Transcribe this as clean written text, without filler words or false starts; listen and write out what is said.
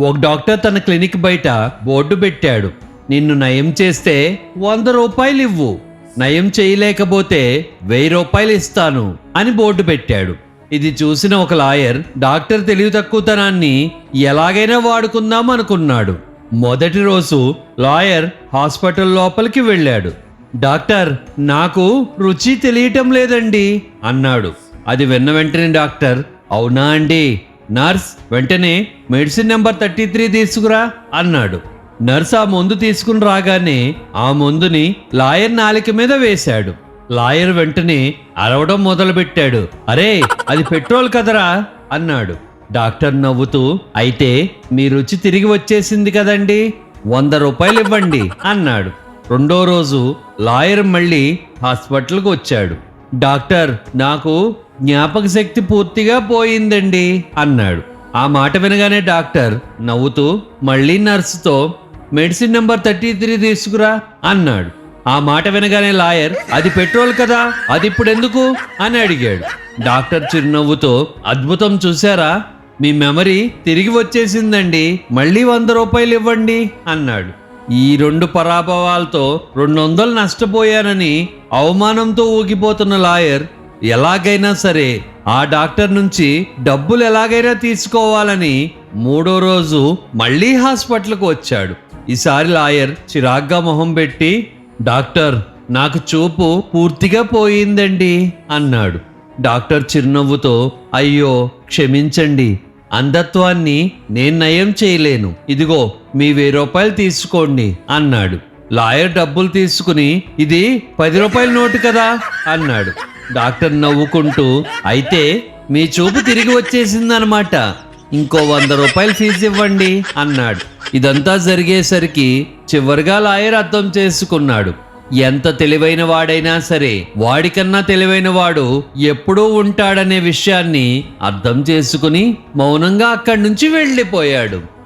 ఒక డాక్టర్ తన క్లినిక్ బయట బోర్డు పెట్టాడు. నిన్ను నయం చేస్తే 100 రూపాయలు ఇవ్వు, నయం చేయలేకపోతే 1000 రూపాయలు ఇస్తాను అని బోర్డు పెట్టాడు. ఇది చూసిన ఒక లాయర్ డాక్టర్ తెలివి తక్కువతనాన్ని ఎలాగైనా వాడుకుందాం అనుకున్నాడు. మొదటి రోజు లాయర్ హాస్పిటల్ లోపలికి వెళ్ళాడు. డాక్టర్, నాకు రుచి తెలియటం లేదండి అన్నాడు. అది విన్న వెంటనే డాక్టర్, అవునా అండి, నర్స్ వెంటనే మెడిసిన్ నెంబర్ 33 తీసుకురా అన్నాడు. నర్స్ ఆ మందు తీసుకుని రాగానే ఆ మందుని లాయర్ నాలిక మీద వేశాడు. లాయర్ వెంటనే అరవడం మొదలుపెట్టాడు. అరే, అది పెట్రోల్ కదరా అన్నాడు. డాక్టర్ నవ్వుతూ, అయితే మీ రుచి తిరిగి వచ్చేసింది కదండి, 100 రూపాయలు ఇవ్వండి అన్నాడు. రెండో రోజు లాయర్ మళ్ళీ హాస్పిటల్కి వచ్చాడు. డాక్టర్, నాకు జ్ఞాపక శక్తి పూర్తిగా పోయిందండి అన్నాడు. ఆ మాట వినగానే డాక్టర్ నవ్వుతూ మళ్ళీ నర్సుతో మెడిసిన్ నెంబర్ 33 తీసుకురా అన్నాడు. ఆ మాట వినగానే లాయర్, అది పెట్రోల్ కదా, అది ఇప్పుడు ఎందుకు అని అడిగాడు. డాక్టర్ చిరునవ్వుతో, అద్భుతం చూసారా, మీ మెమరీ తిరిగి వచ్చేసిందండి, మళ్ళీ 100 రూపాయలు ఇవ్వండి అన్నాడు. ఈ 2 పరాభవాలతో 200 నష్టపోయానని అవమానంతో ఊగిపోతున్న లాయర్ ఎలాగైనా సరే ఆ డాక్టర్ నుంచి డబ్బులు ఎలాగైనా తీసుకోవాలని మూడో రోజు మళ్ళీ హాస్పిటల్కి వచ్చాడు. ఈసారి లాయర్ చిరాగ్గా మొహం పెట్టి, డాక్టర్, నాకు చూపు పూర్తిగా పోయిందండి అన్నాడు. డాక్టర్ చిరునవ్వుతో, అయ్యో క్షమించండి, అంధత్వాన్ని నేను నయం చేయలేను, ఇదిగో మీ 1000 రూపాయలు తీసుకోండి అన్నాడు. లాయర్ డబ్బులు తీసుకుని, ఇది 10 రూపాయల నోటు కదా అన్నాడు. డాక్టర్ నవ్వుకుంటూ, అయితే మీ చూపు తిరిగి వచ్చేసిందనమాట, ఇంకో 100 రూపాయలు ఫీజు ఇవ్వండి అన్నాడు. ఇదంతా జరిగేసరికి చివరిగా లాయర్ అర్థం చేసుకున్నాడు, ఎంత తెలివైన వాడైనా సరే వాడికన్నా తెలివైన వాడు ఎప్పుడూ ఉంటాడనే విషయాన్ని అర్థం చేసుకుని మౌనంగా అక్కడి నుంచి వెళ్ళిపోయాడు.